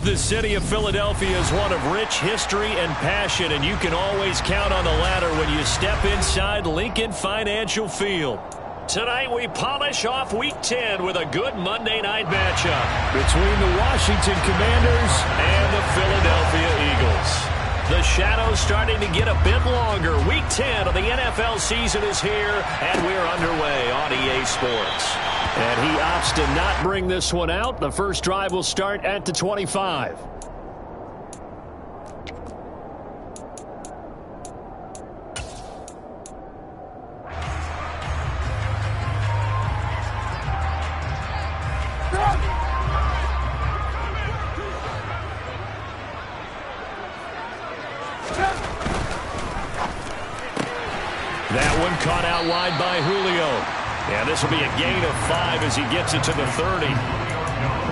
The city of Philadelphia is one of rich history and passion, and you can always count on the latter when you step inside Lincoln Financial Field. Tonight we polish off Week 10 with a good Monday night matchup between the Washington Commanders and the Philadelphia Eagles. The shadow's starting to get a bit longer. Week 10 of the NFL season is here, and we're underway on EA Sports. And he opts to not bring this one out. The first drive will start at the 25. That one caught out wide by Julio. And this will be a gain of 5 as he gets it to the 30.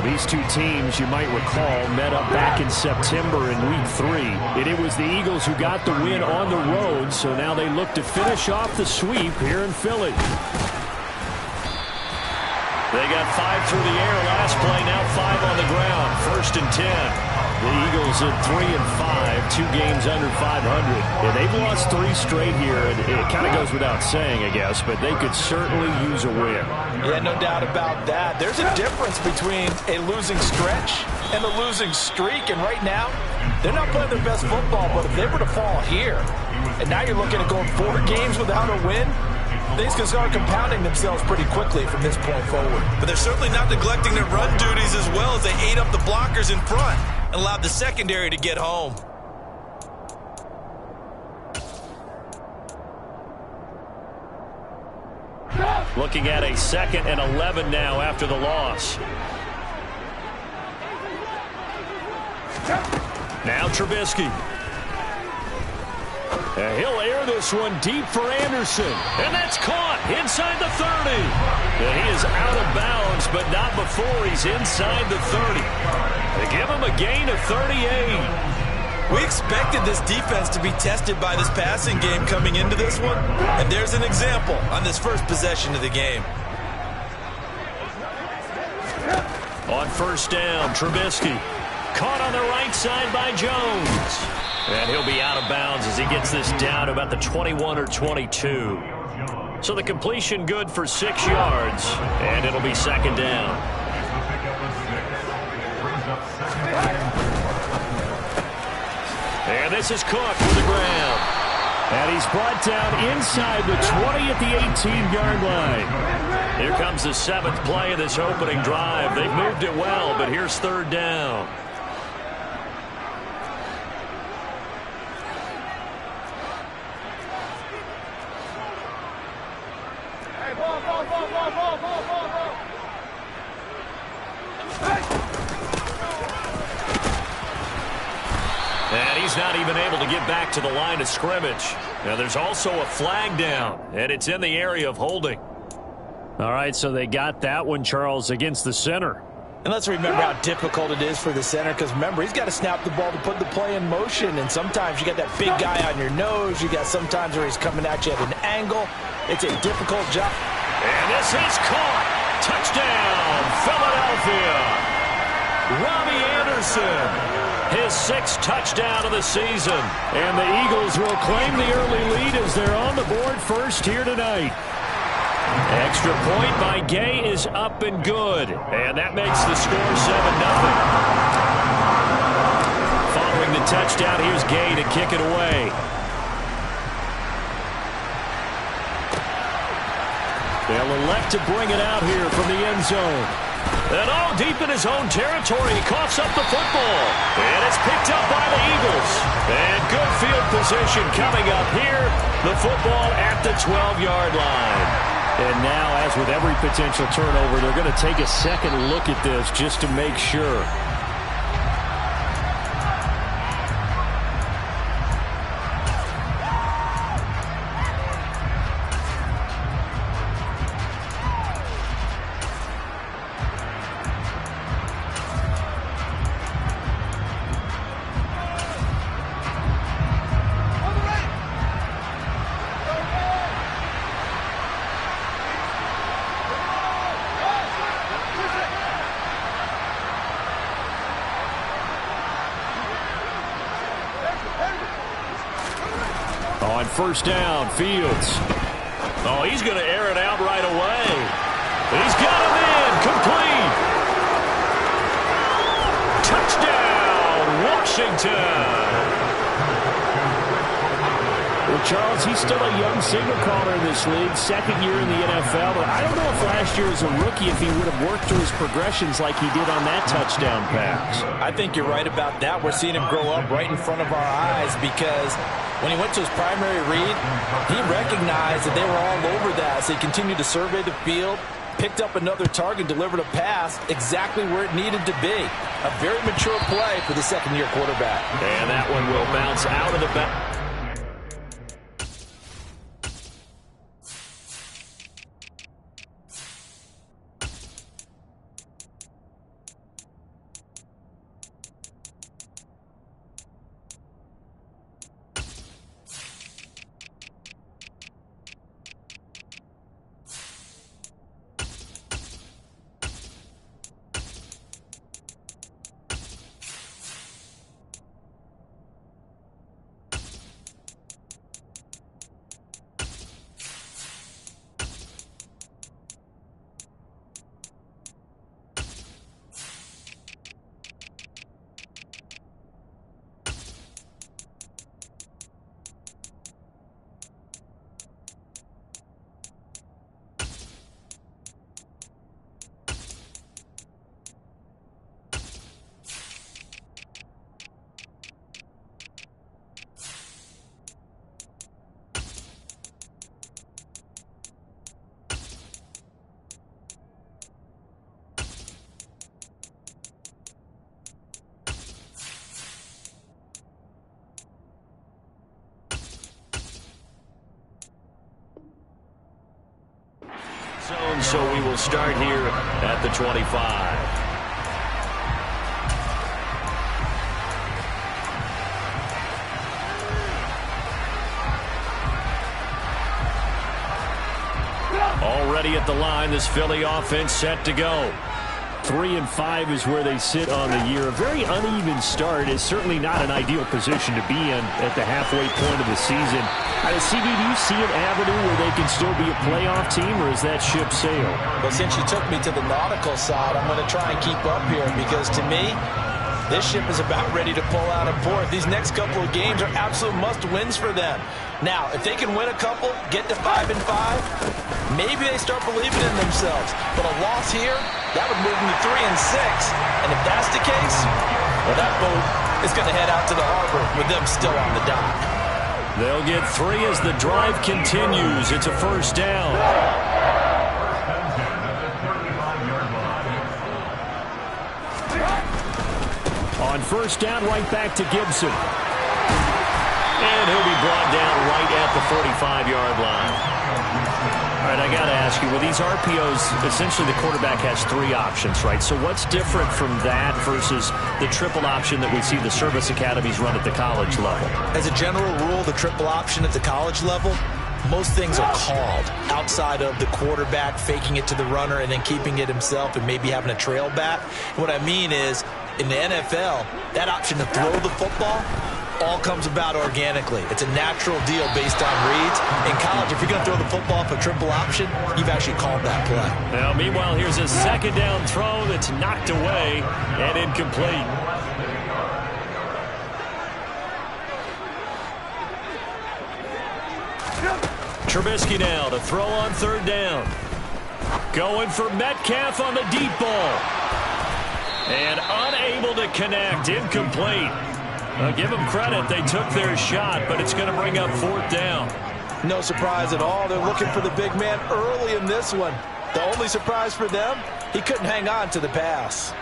These two teams, you might recall, met up back in September in Week 3. And it was the Eagles who got the win on the road, so now they look to finish off the sweep here in Philly. They got 5 through the air last play, now 5 on the ground. 1st and 10. The Eagles at 3-5, 2 games under 500. And they've lost 3 straight here, and it kind of goes without saying, I guess, but they could certainly use a win. Yeah, no doubt about that. There's a difference between a losing stretch and a losing streak, and right now, they're not playing their best football, but if they were to fall here, and now you're looking at going 4 games without a win, things can start compounding themselves pretty quickly from this point forward. But they're certainly not neglecting their run duties as well as they ate up the blockers in front and allowed the secondary to get home. Looking at a 2nd and 11 now after the loss. Now Trubisky. He'll air this one deep for Anderson. And that's caught inside the 30. And he is out of bounds, but not before he's inside the 30. They give him a gain of 38. We expected this defense to be tested by this passing game coming into this one. And there's an example on this first possession of the game. On 1st down, Trubisky. Caught on the right side by Jones. And he'll be out of bounds as he gets this down about the 21 or 22. So the completion good for 6 yards, and it'll be 2nd down. And this is Cook for the ground. And he's brought down inside the 20 at the 18-yard line. Here comes the 7th play of this opening drive. They've moved it well, but here's 3rd down. And he's not even able to get back to the line of scrimmage. Now there's also a flag down, and it's in the area of holding. All right, so they got that one, Charles, against the center. And let's remember how difficult it is for the center, because remember, he's got to snap the ball to put the play in motion, and sometimes you got that big guy on your nose. You got sometimes where he's coming at you at an angle. It's a difficult job. And this is caught. Touchdown, Philadelphia. Robbie Anderson. His 6th touchdown of the season. And the Eagles will claim the early lead as they're on the board first here tonight. Extra point by Gay is up and good. And that makes the score 7-0. Following the touchdown, here's Gay to kick it away. They'll elect to bring it out here from the end zone. And deep in his own territory, he coughs up the football. And it's picked up by the Eagles. And good field position coming up here. The football at the 12-yard line. And now, as with every potential turnover, they're going to take a second look at this just to make sure. On first down, Fields. Oh, he's going to air it out right away. He's got him in. Complete. Touchdown, Washington. Well, Charles, he's still a young signal caller in this league, second year in the NFL. But I don't know if last year as a rookie, if he would have worked through his progressions like he did on that touchdown pass. I think you're right about that. We're seeing him grow up right in front of our eyes because when he went to his primary read, he recognized that they were all over that. So he continued to survey the field, picked up another target, delivered a pass exactly where it needed to be. A very mature play for the second-year quarterback. And that one will bounce out of the back. So we will start here at the 25. Already at the line, this Philly offense set to go. 3-5 is where they sit on the year. A very uneven start is certainly not an ideal position to be in at the halfway point of the season. CD, do you see an avenue where they can still be a playoff team, or is that ship sailed? Well, since you took me to the nautical side, I'm going to try and keep up here because to me, this ship is about ready to pull out of port. These next couple of games are absolute must-wins for them. Now, if they can win a couple, get to 5-5, maybe they start believing in themselves. But a loss here, that would move them to 3-6. And if that's the case, well, that boat is going to head out to the harbor with them still on the dock. They'll get 3 as the drive continues. It's a first down. On first down, right back to Gibson. And he'll be brought down right at the 45-yard line. All right, I got to ask you, with these RPOs, essentially the quarterback has 3 options, right? So what's different from that versus the triple option that we see the service academies run at the college level? As a general rule, the triple option at the college level, most things are called outside of the quarterback faking it to the runner and then keeping it himself and maybe having a trail back. What I mean is, in the NFL, that option to throw the football all comes about organically. It's a natural deal based on reads. In college, if you're going to throw the football for triple option, you've actually called that play. Now, meanwhile, here's a second down throw that's knocked away and incomplete. Trubisky now to throw on third down. Going for Metcalf on the deep ball. And unable to connect, incomplete. Give them credit, they took their shot, but it's going to bring up fourth down. No surprise at all. They're looking for the big man early in this one. The only surprise for them, he couldn't hang on to the pass.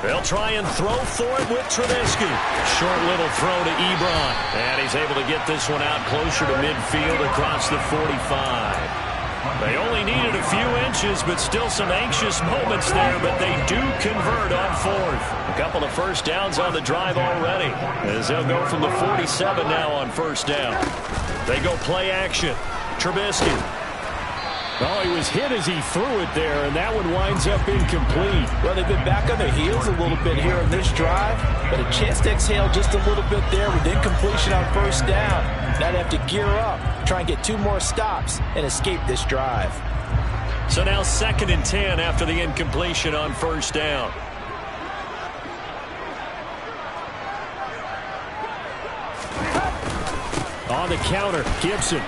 They'll try and throw for it with Trubisky. Short little throw to Ebron. And he's able to get this one out closer to midfield across the 45. They only needed a few inches, but still some anxious moments there, but they do convert on fourth. A couple of first downs on the drive already, as they'll go from the 47 now on first down. They go play action. Trubisky. Oh, he was hit as he threw it there, and that one winds up incomplete. Well, they've been back on their heels a little bit here on this drive, but a chance to exhale just a little bit there with incompletion on first down. Now they have to gear up, try and get 2 more stops, and escape this drive. So now 2nd and 10 after the incompletion on first down. On the counter, Gibson.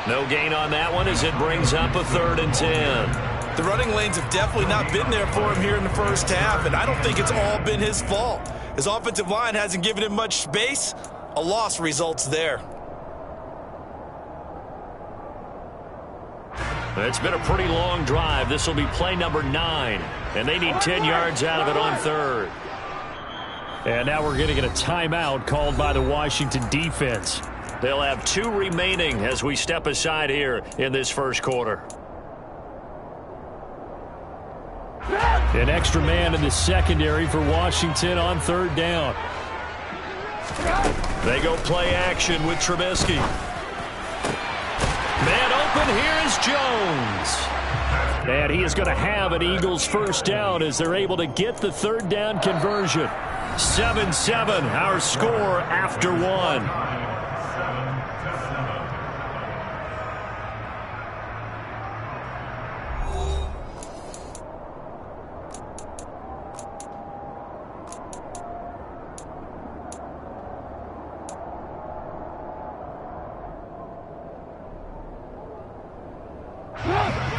No gain on that one as it brings up a 3rd and 10. The running lanes have definitely not been there for him here in the first half, and I don't think it's all been his fault. His offensive line hasn't given him much space. A loss results there. It's been a pretty long drive. This will be play number 9, and they need 10 yards out of it on 3rd. And now we're going to get a timeout called by the Washington defense. They'll have 2 remaining as we step aside here in this first quarter. An extra man in the secondary for Washington on 3rd down. They go play action with Trubisky. Man open, here is Jones. And he is going to have an Eagles first down as they're able to get the 3rd down conversion. 7-7, our score after 1.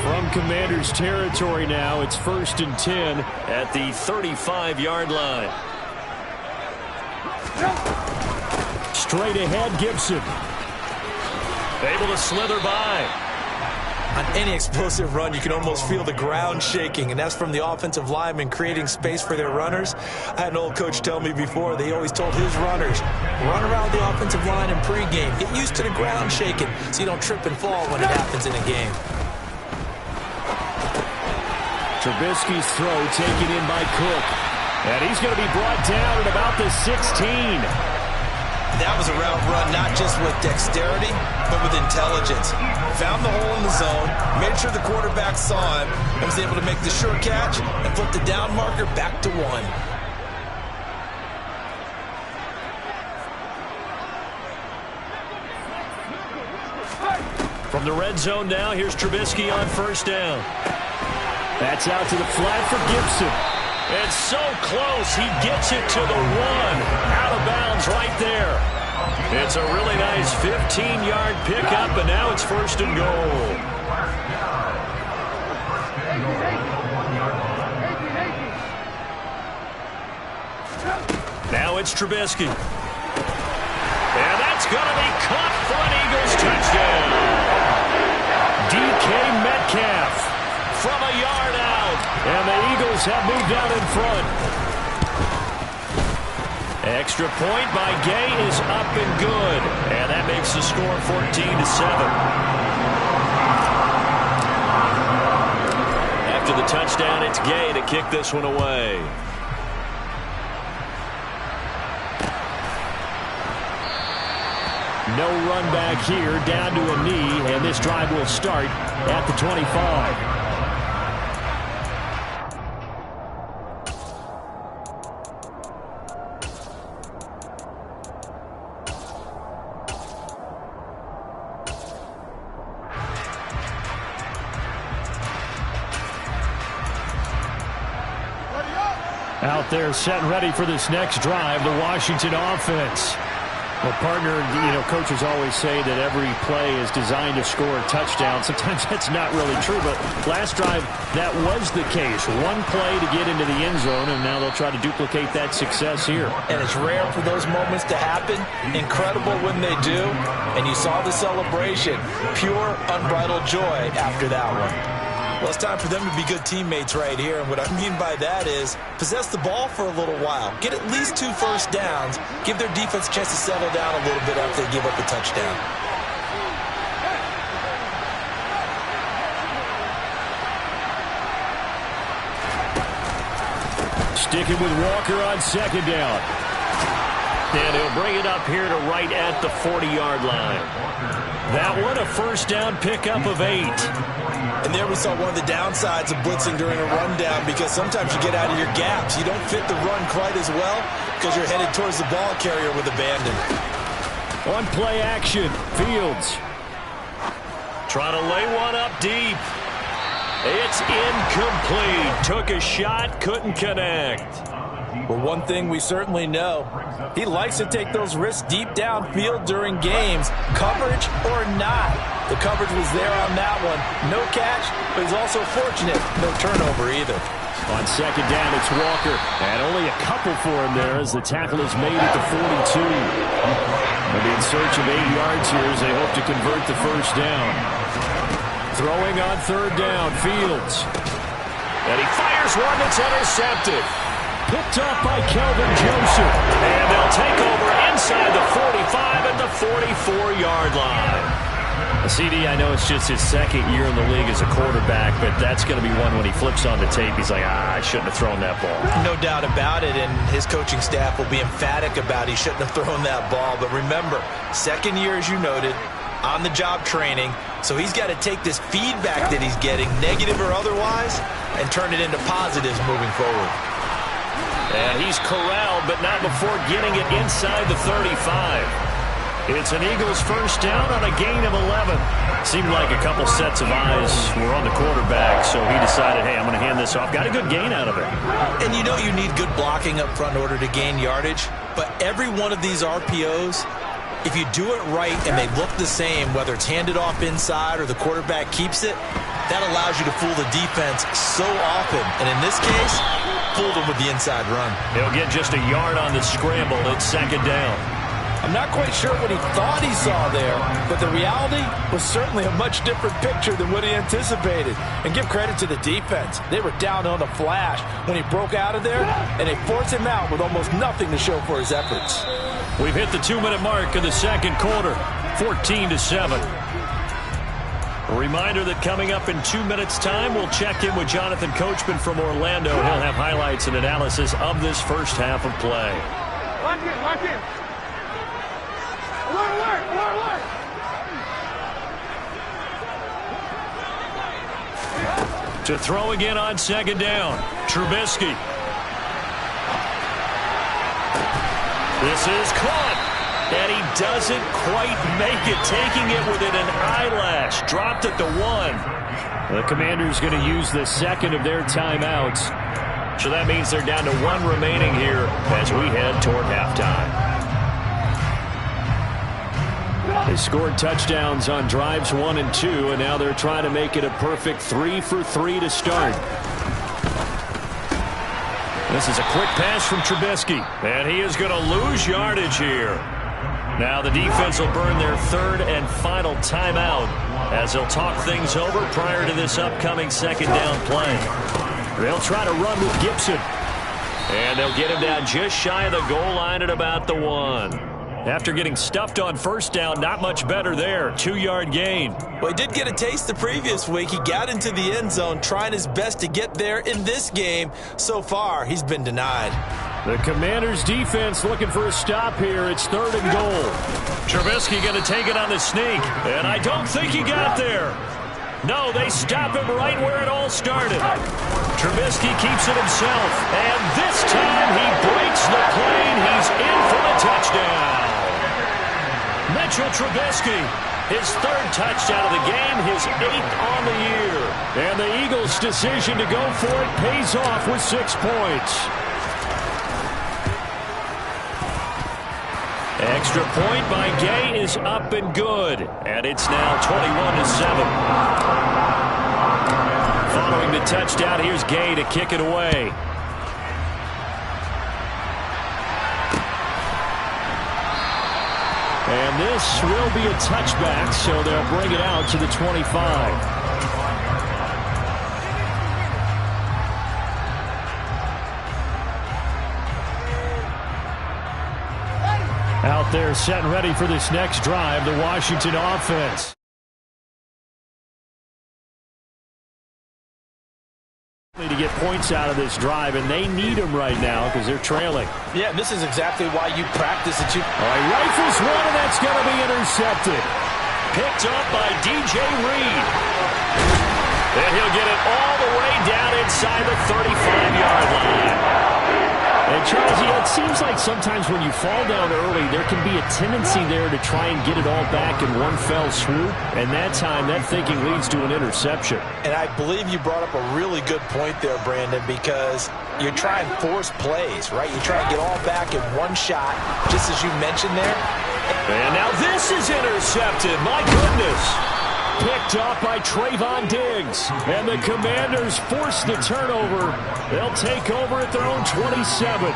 From Commanders territory now, it's 1st and 10 at the 35-yard line. Straight ahead, Gibson. Able to slither by. On any explosive run, you can almost feel the ground shaking, and that's from the offensive linemen creating space for their runners. I had an old coach tell me before, they always told his runners, run around the offensive line in pregame. Get used to the ground shaking so you don't trip and fall when it happens in a game. Trubisky's throw taken in by Cook. And he's going to be brought down at about the 16. That was a route run not just with dexterity, but with intelligence. Found the hole in the zone, made sure the quarterback saw him, and was able to make the sure catch and flip the down marker back to 1. From the red zone now, here's Trubisky on first down. That's out to the flat for Gibson. It's so close. He gets it to the 1. Out of bounds right there. It's a really nice 15-yard pickup, and now it's 1st and goal. Now it's Trubisky. And that's going to be caught for an Eagles touchdown. DK Metcalf from a yard out, and the Eagles have moved out in front. Extra point by Gay is up and good, and that makes the score 14-7. After the touchdown, it's Gay to kick this one away. No run back here, down to a knee, and this drive will start at the 25. Out there set and ready for this next drive, the Washington offense. Well, partner, coaches always say that every play is designed to score a touchdown. Sometimes that's not really true, but last drive, that was the case. One play to get into the end zone, and now they'll try to duplicate that success here. And it's rare for those moments to happen. Incredible when they do. And you saw the celebration. Pure, unbridled joy after that one. Well, it's time for them to be good teammates right here, and what I mean by that is possess the ball for a little while. Get at least 2 first downs. Give their defense a chance to settle down a little bit after they give up a touchdown. Sticking with Walker on 2nd down. And he'll bring it up here to right at the 40-yard line. That one a first down pickup of 8. And there we saw one of the downsides of blitzing during a rundown, because sometimes you get out of your gaps. You don't fit the run quite as well because you're headed towards the ball carrier with abandon. On play action, Fields. Trying to lay one up deep. It's incomplete. Took a shot, couldn't connect. Well, one thing we certainly know, he likes to take those risks deep downfield during games, coverage or not. The coverage was there on that one. No catch, but he's also fortunate. No turnover either. On second down, it's Walker. And only a couple for him there as the tackle is made at the 42. They'll be in search of 8 yards here as they hope to convert the first down. Throwing on third down, Fields. And he fires one that's intercepted. Picked up by Kelvin Joseph. And they'll take over inside the 45 at the 44-yard line. CD, I know it's just his second year in the league as a quarterback, but that's going to be one when he flips on the tape. He's like, I shouldn't have thrown that ball. No doubt about it, and his coaching staff will be emphatic about he shouldn't have thrown that ball. But remember, second year, as you noted, on-the-job training, so he's got to take this feedback that he's getting, negative or otherwise, and turn it into positives moving forward. And he's corralled, but not before getting it inside the 35. It's an Eagles first down on a gain of 11. Seemed like a couple sets of eyes were on the quarterback, so he decided, hey, I'm going to hand this off. Got a good gain out of it. And you know you need good blocking up front in order to gain yardage, but every one of these RPOs, if you do it right and they look the same, whether it's handed off inside or the quarterback keeps it, that allows you to fool the defense so often. And in this case, fooled them with the inside run. He'll get just a yard on the scramble. It's second down. I'm not quite sure what he thought he saw there, but the reality was certainly a much different picture than what he anticipated. And give credit to the defense. They were down on the flash when he broke out of there, and they forced him out with almost nothing to show for his efforts. We've hit the 2-minute mark of the second quarter, 14-7. A reminder that coming up in 2 minutes' time, we'll check in with Jonathan Coachman from Orlando. He'll have highlights and analysis of this first half of play. Lock in. Alert. To throw again on second down, Trubisky. This is caught, and he doesn't quite make it, taking it within an eyelash. Dropped at the 1. The Commanders going to use the second of their timeouts. So that means they're down to 1 remaining here as we head toward halftime. They scored touchdowns on drives 1 and 2, and now they're trying to make it a perfect 3 for 3 to start. This is a quick pass from Trubisky, and he is going to lose yardage here. Now the defense will burn their third and final timeout as they'll talk things over prior to this upcoming second down play. They'll try to run with Gibson, and they'll get him down just shy of the goal line at about the 1. After getting stuffed on first down, not much better there. 2-yard gain. Well, he did get a taste the previous week. He got into the end zone, trying his best to get there in this game. So far, he's been denied. The Commanders' defense looking for a stop here. It's 3rd and goal. Trubisky going to take it on the sneak, and I don't think he got there. No, they stop him right where it all started. Trubisky keeps it himself, and this time he breaks the plane. He's in for the touchdown. Mitchell Trubisky, his 3rd touchdown of the game, his 8th on the year. And the Eagles' decision to go for it pays off with 6 points. Extra point by Gay is up and good, and it's now 21-7. Following the touchdown, here's Gay to kick it away. And this will be a touchback, so they'll bring it out to the 25. Out there set and ready for this next drive, the Washington offense. To get points out of this drive, and they need them right now because they're trailing. Yeah, this is exactly why you practice it. All right, rifles one, and that's going to be intercepted. picked up by DJ Reed. And he'll get it all the way down inside the 35-yard line. And Charles, it seems like sometimes when you fall down early, there can be a tendency there to try and get it all back in one fell swoop. And that time, that thinking leads to an interception. And I believe you brought up a really good point there, Brandon, because you're trying to force plays, right? You try and get all back in one shot, just as you mentioned there. And now this is intercepted. My goodness. Picked off by Trayvon Diggs. And the Commanders force the turnover. They'll take over at their own 27.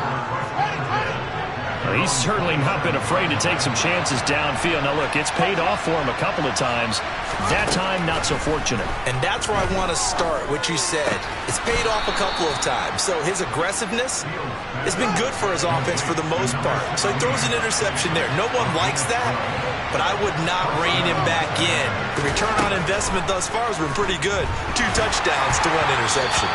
He's certainly not been afraid to take some chances downfield. Now, look, it's paid off for him a couple of times. That time, not so fortunate. And that's where I want to start, what you said. It's paid off a couple of times. So his aggressiveness has been good for his offense for the most part. So he throws an interception there. No one likes that, but I would not rein him back in. The return on investment thus far has been pretty good. 2 touchdowns to 1 interception.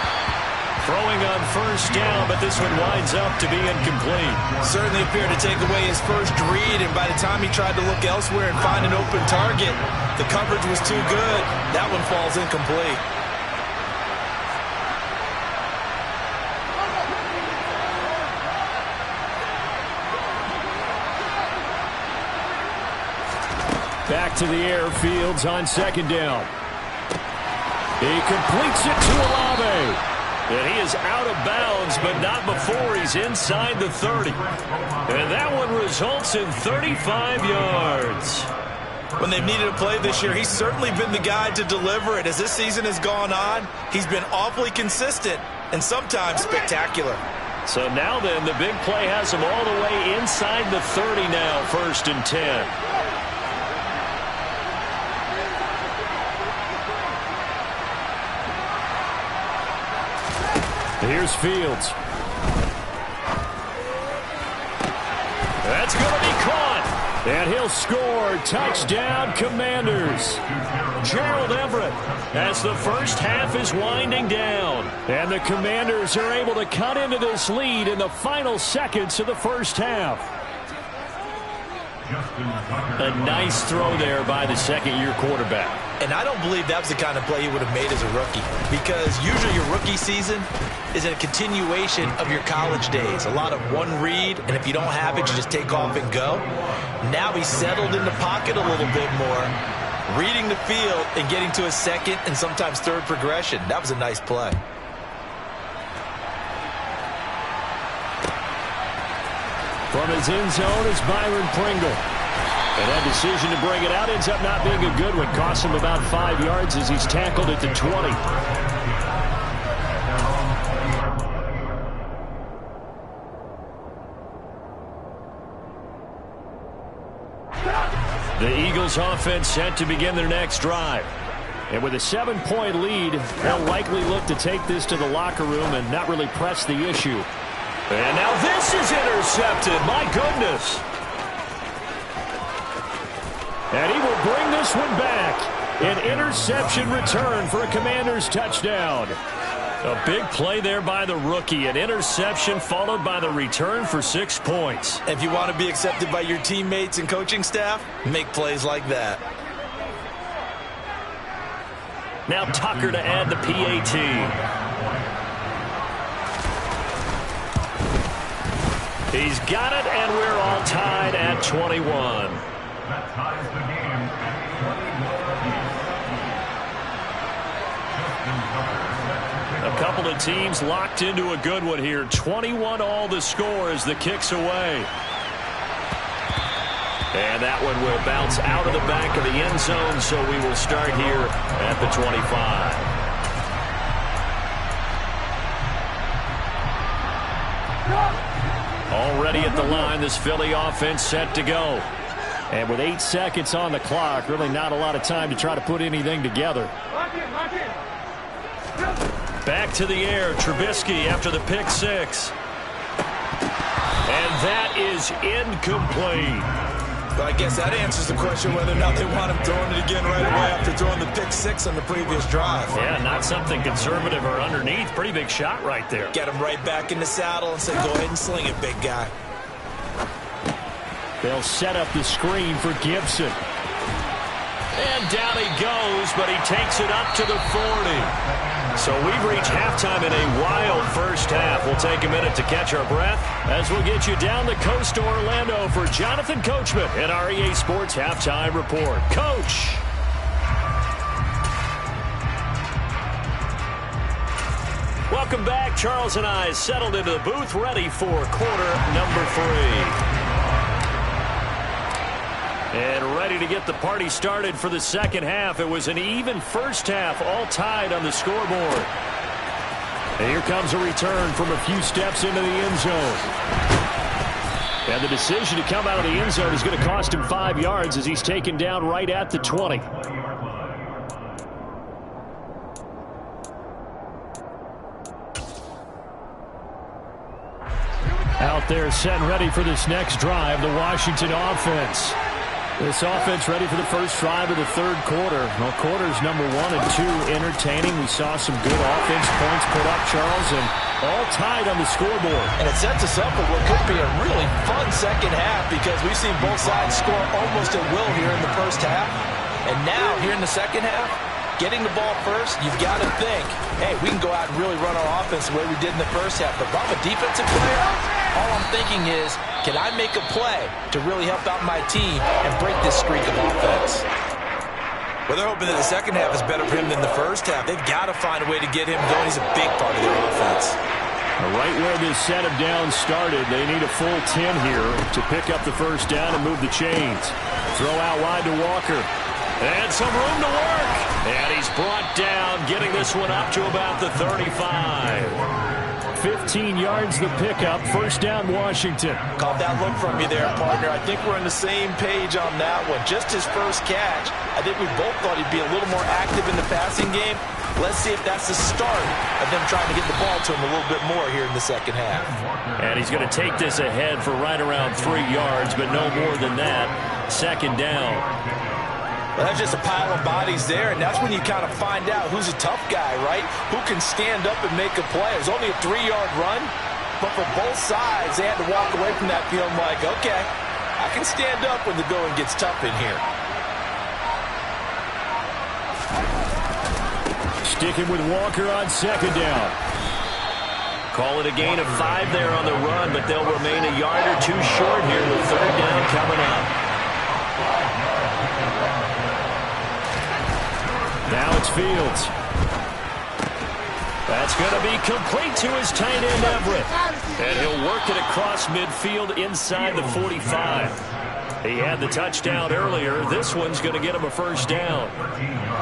Throwing on first down, but this one winds up to be incomplete. Certainly appeared to take away his first read, and by the time he tried to look elsewhere and find an open target, the coverage was too good. That one falls incomplete. Back to the air, Fields on second down. He completes it to Olave. And he is out of bounds, but not before he's inside the 30. And that one results in 35 yards. When they've needed a play this year, he's certainly been the guy to deliver it. As this season has gone on, he's been awfully consistent and sometimes spectacular. So now then, the big play has him all the way inside the 30 now, 1st and 10. Here's Fields. That's going to be caught. And he'll score. Touchdown, Commanders. Gerald Everett as the first half is winding down. And the Commanders are able to cut into this lead in the final seconds of the first half. A nice throw there by the second-year quarterback. And I don't believe that was the kind of play he would have made as a rookie, because usually your rookie season is a continuation of your college days. A lot of one read, and if you don't have it, you just take off and go. Now he's settled in the pocket a little bit more, reading the field and getting to a second and sometimes third progression. That was a nice play. From his end zone is Byron Pringle. And that decision to bring it out ends up not being a good one. Costs him about 5 yards as he's tackled at the 20. The Eagles offense set to begin their next drive. And with a 7-point lead, they'll likely look to take this to the locker room and not really press the issue. And now this is intercepted. My goodness. And he will bring this one back. An interception return for a Commanders touchdown. A big play there by the rookie. An interception followed by the return for 6 points. If you want to be accepted by your teammates and coaching staff, make plays like that. Now Tucker to add the PAT. He's got it, and we're all tied at 21. That ties the game at 21. A couple of teams locked into a good one here. 21 all the score as the kick's away. And that one will bounce out of the back of the end zone, so we will start here at the 25. Already at the line, this Philly offense set to go. And with 8 seconds on the clock, really not a lot of time to try to put anything together. Back to the air, Trubisky after the pick 6. And that is incomplete. But I guess that answers the question whether or not they want him throwing it again right away after throwing the pick 6 on the previous drive. Yeah, not something conservative or underneath. Pretty big shot right there. Get him right back in the saddle and say, go ahead and sling it, big guy. They'll set up the screen for Gibson. And down he goes, but he takes it up to the 40. So we've reached halftime in a wild first half. We'll take a minute to catch our breath as we'll get you down the coast to Orlando for Jonathan Coachman at our EA Sports Halftime Report. Coach. Welcome back. Charles and I settled into the booth, ready for quarter number 3. And ready to get the party started for the second half. It was an even first half, all tied on the scoreboard. And here comes a return from a few steps into the end zone. And the decision to come out of the end zone is going to cost him 5 yards as he's taken down right at the 20. Out there set and ready for this next drive, the Washington offense. This offense ready for the first drive of the third quarter. Well, quarters number 1 and 2 entertaining. We saw some good offense points put up, Charles, and all tied on the scoreboard. And it sets us up for what could be a really fun second half because we've seen both sides score almost at will here in the first half. And now, here in the second half, getting the ball first, you've got to think, hey, we can go out and really run our offense the way we did in the first half. But if I'm a defensive player, all I'm thinking is, can I make a play to really help out my team and break this streak of offense? Well, they're hoping that the second half is better for him than the first half. They've got to find a way to get him going. He's a big part of their offense. Right where this set of downs started, they need a full 10 here to pick up the first down and move the chains. Throw out wide to Walker. And some room to work. And he's brought down, getting this one up to about the 35. 15 yards the pickup. First down, Washington. Caught that look from you there, partner. I think we're on the same page on that one. Just his first catch. I think we both thought he'd be a little more active in the passing game. Let's see if that's the start of them trying to get the ball to him a little bit more here in the second half. And he's going to take this ahead for right around 3 yards, but no more than that. Second down. Well, that's just a pile of bodies there, and that's when you kind of find out who's a tough guy, right? Who can stand up and make a play. It was only a 3-yard run, but for both sides, they had to walk away from that feeling like, okay, I can stand up when the going gets tough in here. Sticking with Walker on second down. Call it a gain of 5 there on the run, but they'll remain a yard or 2 short here with third down coming up. Now it's Fields. That's going to be complete to his tight end, Everett. And he'll work it across midfield inside the 45. He had the touchdown earlier. This one's going to get him a first down.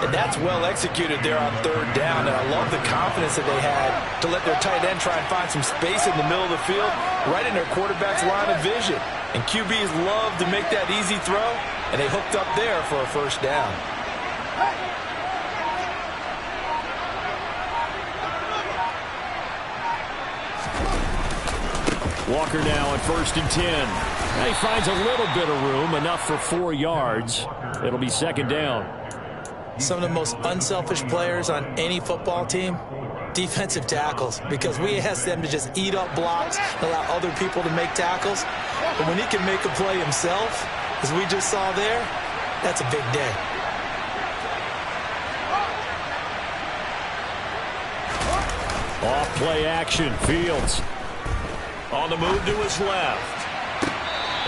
And that's well executed there on third down. And I love the confidence that they had to let their tight end try and find some space in the middle of the field, right in their quarterback's line of vision. And QBs love to make that easy throw, and they hooked up there for a first down. Walker now at 1st and 10. Now he finds a little bit of room, enough for 4 yards. It'll be second down. Some of the most unselfish players on any football team, defensive tackles, because we ask them to just eat up blocks, allow other people to make tackles. But when he can make a play himself, as we just saw there, that's a big day. Off play action, Fields. On the move to his left.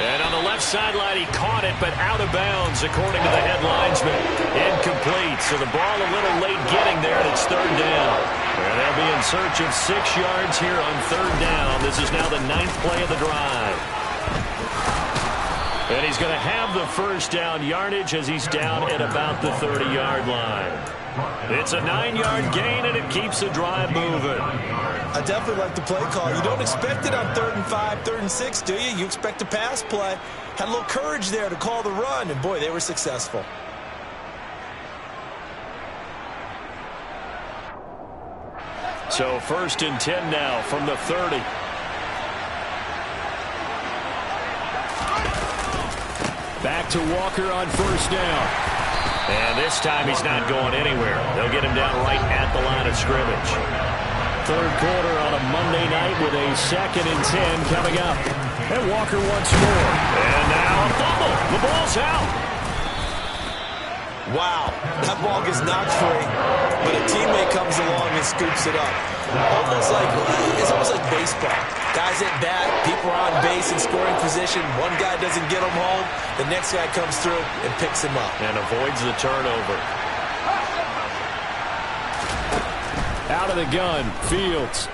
And on the left sideline, he caught it, but out of bounds, according to the head linesman. Incomplete, so the ball a little late getting there, and it's third down. And they'll be in search of 6 yards here on third down. This is now the 9th play of the drive. And he's going to have the first down yardage as he's down at about the 30-yard line. It's a 9-yard gain, and it keeps the drive moving. I definitely like the play call. You don't expect it on 3rd and 5, 3rd and 6, do you? You expect a pass play. Had a little courage there to call the run, and boy, they were successful. So 1st and 10 now from the 30. Back to Walker on first down. And this time he's not going anywhere. They'll get him down right at the line of scrimmage. Third quarter on a Monday night with a 2nd and 10 coming up. And Walker once more. And now a fumble. The ball's out. Wow, that ball gets knocked free, but a teammate comes along and scoops it up. It's almost like baseball. Guys at bat, people are on base in scoring position. One guy doesn't get him home, the next guy comes through and picks him up. And avoids the turnover. Out of the gun, Fields.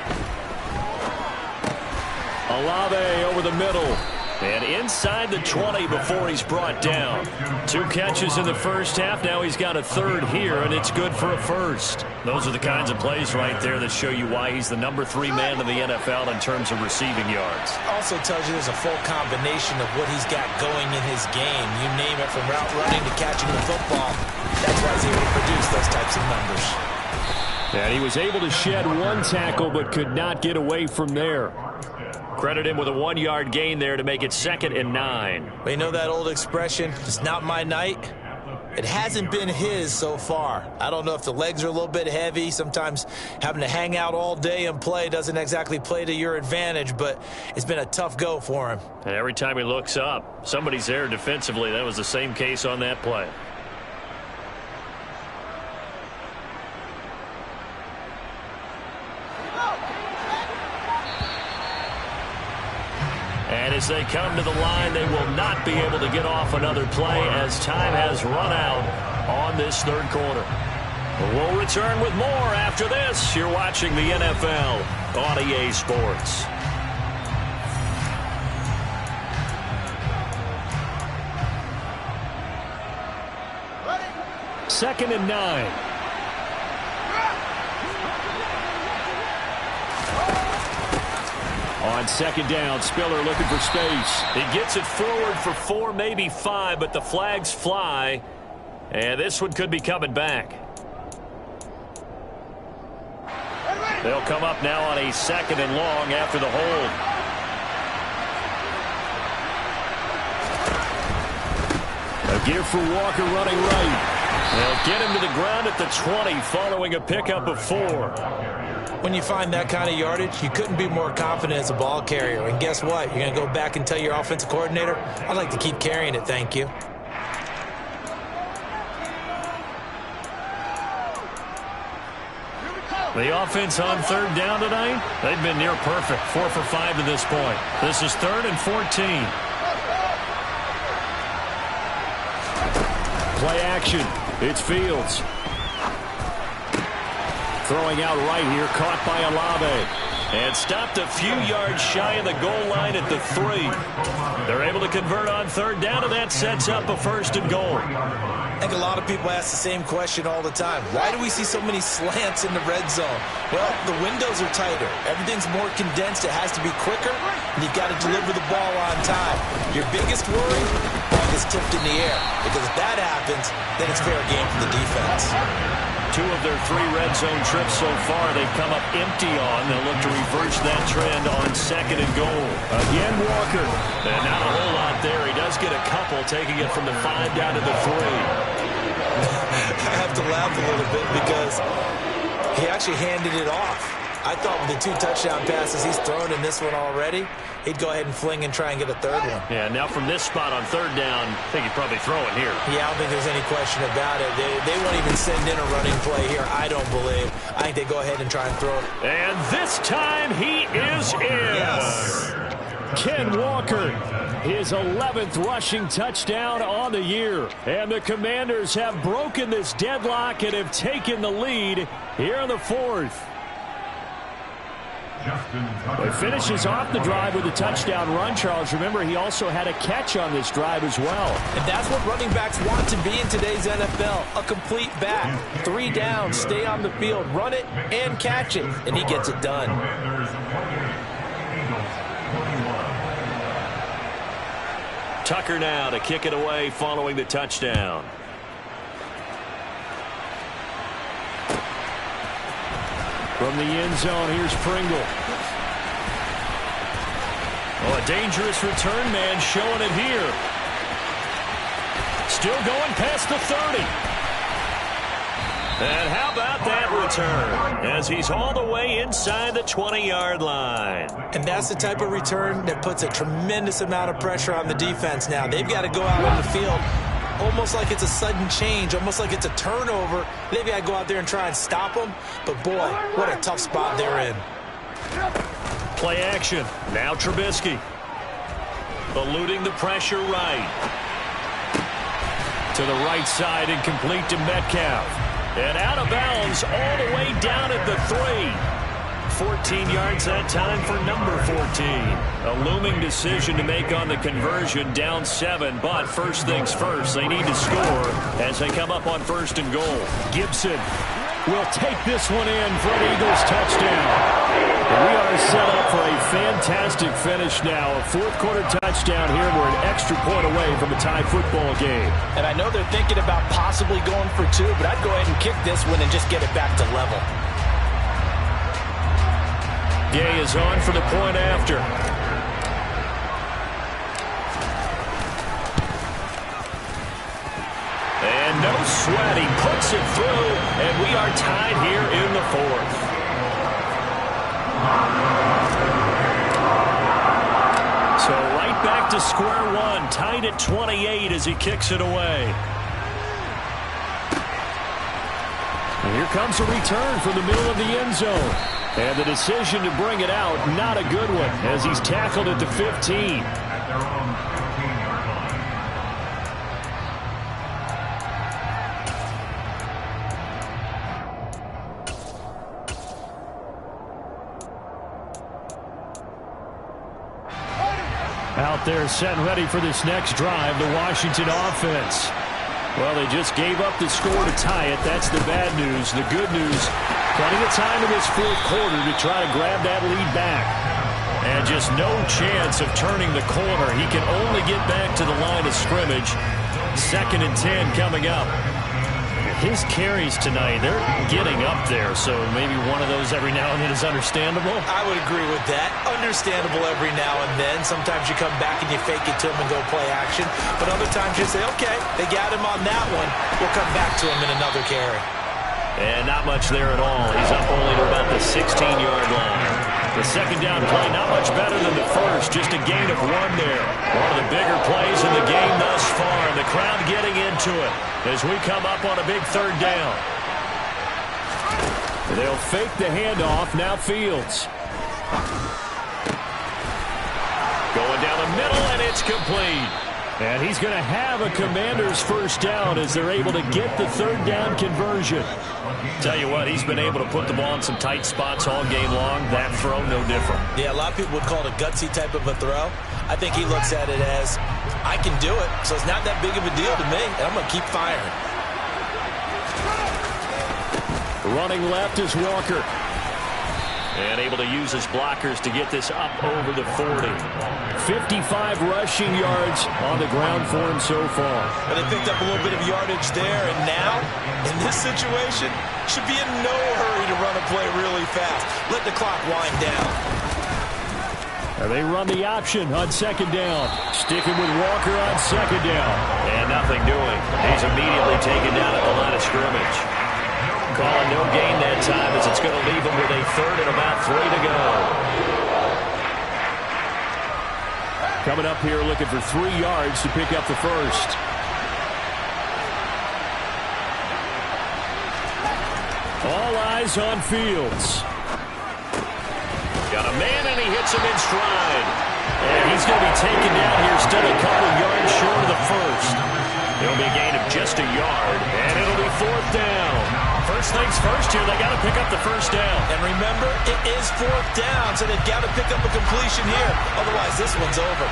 Olave over the middle. And inside the 20 before he's brought down. 2 catches in the first half. Now he's got a third here, and it's good for a first. Those are the kinds of plays right there that show you why he's the #3 man in the NFL in terms of receiving yards. Also tells you there's a full combination of what he's got going in his game. You name it, from route running to catching the football. That's why he's able to produce those types of numbers. And he was able to shed 1 tackle but could not get away from there. Credit him with a 1-yard gain there to make it 2nd and 9. But you know that old expression, it's not my night? It hasn't been his so far. I don't know if the legs are a little bit heavy. Sometimes having to hang out all day and play doesn't exactly play to your advantage, but it's been a tough go for him. And every time he looks up, somebody's there defensively. That was the same case on that play. And as they come to the line, they will not be able to get off another play as time has run out on this third quarter. We'll return with more after this. You're watching the NFL on EA Sports. Second and 9. On second down, Spiller looking for space. He gets it forward for 4, maybe 5, but the flags fly. And this one could be coming back. They'll come up now on a 2nd and long after the hold. A give for Walker running right. They'll get him to the ground at the 20 following a pickup of 4. When you find that kind of yardage, you couldn't be more confident as a ball carrier. And guess what? You're going to go back and tell your offensive coordinator, I'd like to keep carrying it, thank you. The offense on third down tonight, they've been near perfect. 4 for 5 to this point. This is 3rd and 14. Play action. It's Fields. Throwing out right here, caught by Olave. And stopped a few yards shy of the goal line at the 3. They're able to convert on third down, and that sets up a 1st and goal. I think a lot of people ask the same question all the time. Why do we see so many slants in the red zone? Well, the windows are tighter. Everything's more condensed. It has to be quicker, and you've got to deliver the ball on time. Your biggest worry, ball gets tipped in the air. Because if that happens, then it's fair game for the defense. 2 of their 3 red zone trips so far, they've come up empty on. They'll look to reverse that trend on 2nd and goal. Again, Walker. And not a whole lot there. He does get a couple, taking it from the 5 down to the 3. I have to laugh a little bit because he actually handed it off. I thought with the 2 touchdown passes he's thrown in this one already, he'd go ahead and fling and try and get a 3rd one. Yeah, now from this spot on third down, I think he'd probably throw it here. Yeah, I don't think there's any question about it. They won't even send in a running play here, I don't believe. I think they go ahead and try and throw it. And this time he is in. Yes. Ken Walker, his 11th rushing touchdown on the year. And the Commanders have broken this deadlock and have taken the lead here in the 4th. He finishes off the drive with a touchdown run, Charles. Remember, he also had a catch on this drive as well. And that's what running backs want to be in today's NFL, a complete back. 3 downs, stay on the field, run it, and catch it. And he gets it done. Tucker now to kick it away following the touchdown. From the end zone, here's Pringle. Oh, a dangerous return man showing it here. Still going past the 30. And how about that return as he's all the way inside the 20-yard line. And that's the type of return that puts a tremendous amount of pressure on the defense now. They've got to go out on the field almost like it's a sudden change, almost like it's a turnover. Maybe I go out there and try and stop them, but boy, what a tough spot they're in. Play action. Now Trubisky. Eluding the pressure right. To the right side and complete to Metcalf. And out of bounds all the way down at the 3. 14 yards that time for number 14. A looming decision to make on the conversion, down 7. But first things first, they need to score as they come up on first and goal. Gibson will take this one in for an Eagles touchdown. And we are set up for a fantastic finish now. A fourth-quarter touchdown here. We're an extra point away from a tie football game. And I know they're thinking about possibly going for 2, but I'd go ahead and kick this one and just get it back to level. Gay is on for the point after. And no sweat. He puts it through, and we are tied here in the 4th. So right back to square one, tied at 28 as he kicks it away. And here comes a return from the middle of the end zone. And the decision to bring it out, not a good one, as he's tackled at the 15. At their own 15-yard line. Out there setting ready for this next drive, the Washington offense. Well, they just gave up the score to tie it. That's the bad news. The good news, plenty of time in this fourth quarter to try to grab that lead back. And just no chance of turning the corner. He can only get back to the line of scrimmage. 2nd and 10 coming up. His carries tonight, they're getting up there, so maybe one of those every now and then is understandable. I would agree with that. Understandable every now and then. Sometimes you come back and you fake it to him and go play action. But other times you say, okay, they got him on that one. We'll come back to him in another carry. And not much there at all. He's up only to about the 16-yard line. The second down play, not much better than the first. Just a gain of 1 there. One of the bigger plays in the game thus far. And the crowd getting into it as we come up on a big 3rd down. They'll fake the handoff. Now Fields. Going down the middle, and it's complete. And he's going to have a Commander's first down as they're able to get the 3rd down conversion. Tell you what, he's been able to put the ball in some tight spots all game long. That throw, no different. Yeah, a lot of people would call it a gutsy type of a throw. I think he looks at it as, I can do it, so it's not that big of a deal to me, and I'm going to keep firing. Running left is Walker. And able to use his blockers to get this up over the 40. 55 rushing yards on the ground for him so far. And they picked up a little bit of yardage there, and now, in this situation, should be in no hurry to run a play really fast. Let the clock wind down. And they run the option on 2nd down. Sticking with Walker on 2nd down. And nothing doing. He's immediately taken down at the line of scrimmage. Calling no gain that time as it's going to leave him with a 3rd and about 3 to go. Coming up here looking for 3 yards to pick up the first. All eyes on Fields. Got a man and he hits him in stride. And he's going to be taken down here still a couple yards short of the first. It'll be a gain of just a yard, and it'll be 4th down. First things first here, they got to pick up the first down. And remember, it is 4th down, so they've got to pick up a completion here. Otherwise, this one's over.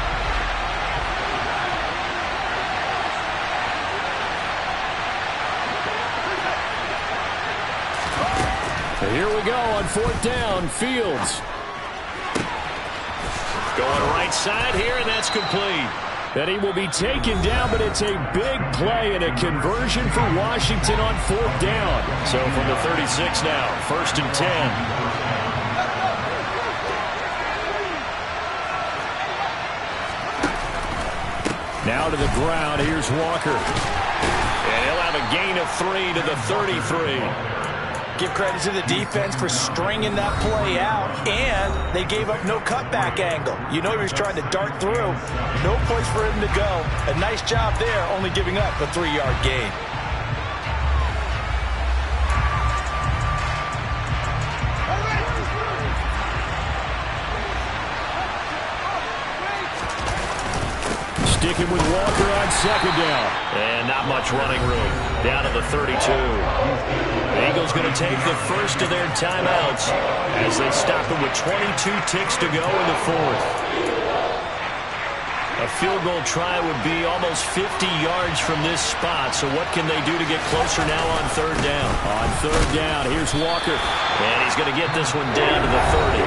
And here we go on 4th down, Fields. Going right side here, and that's complete. And he will be taken down, but it's a big play and a conversion for Washington on 4th down. So from the 36 now, 1st and 10. Now to the ground, here's Walker. And he'll have a gain of 3 to the 33. Give credit to the defense for stringing that play out, and they gave up no cutback angle. You know he was trying to dart through. No place for him to go. A nice job there, only giving up a 3-yard gain. Sticking with Walker on second down. And not much running room. Down to the 32. The Eagles going to take the first of their timeouts as they stop them with 22 ticks to go in the fourth. A field goal try would be almost 50 yards from this spot. So what can they do to get closer now on third down? On third down, here's Walker. And he's going to get this one down to the 30.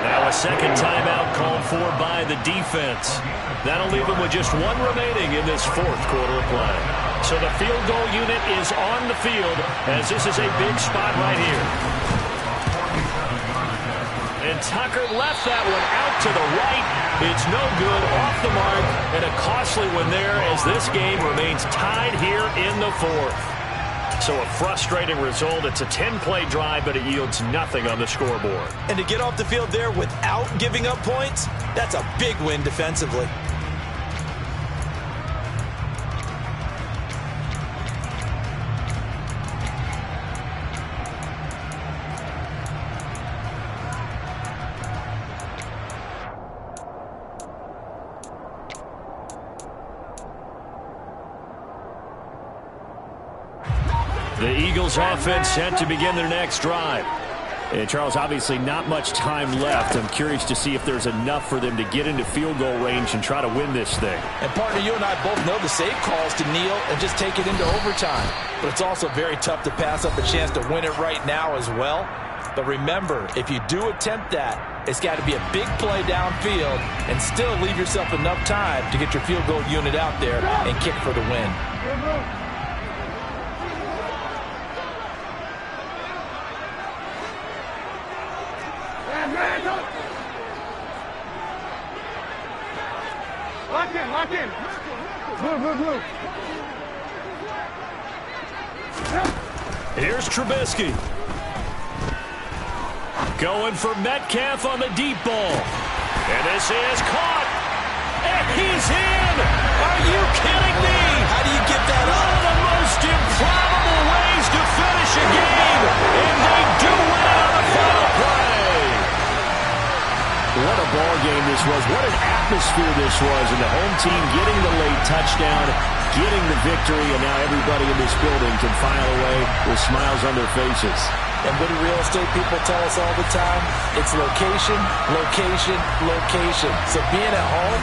Now a second timeout called for by the defense. That'll leave them with just one remaining in this fourth quarter of play. So the field goal unit is on the field as this is a big spot right here. And Tucker left that one out to the right. It's no good, off the mark, and a costly one there as this game remains tied here in the fourth. So a frustrating result. It's a 10-play drive, but it yields nothing on the scoreboard. And to get off the field there without giving up points, that's a big win defensively. The Eagles offense set to begin their next drive. And Charles, obviously not much time left. I'm curious to see if there's enough for them to get into field goal range and try to win this thing. And partner, you and I both know the safe calls to kneel and just take it into overtime. But it's also very tough to pass up a chance to win it right now as well. But remember, if you do attempt that, it's got to be a big play downfield and still leave yourself enough time to get your field goal unit out there and kick for the win. Lock in. Blue. Here's Trubisky. Going for Metcalf on the deep ball. And this is caught. And he's in. Are you kidding me? How do you get that up? One of the most improbable ways to finish a game. And they do win it on the final play. What a ball game this was. What an atmosphere this was. And the home team getting the late touchdown, getting the victory, and now everybody in this building can file away with smiles on their faces. And what do real estate people tell us all the time? It's location, location, location. So being at home,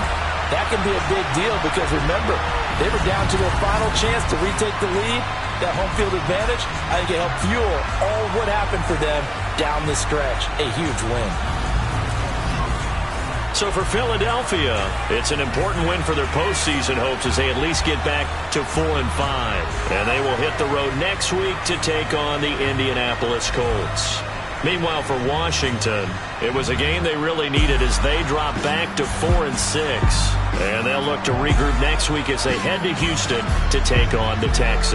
that can be a big deal because remember, they were down to their final chance to retake the lead. That home field advantage, I think it helped fuel all what happened for them down the stretch. A huge win. So for Philadelphia, it's an important win for their postseason hopes as they at least get back to 4-5. And they will hit the road next week to take on the Indianapolis Colts. Meanwhile, for Washington, it was a game they really needed as they drop back to 4-6. And they'll look to regroup next week as they head to Houston to take on the Texans.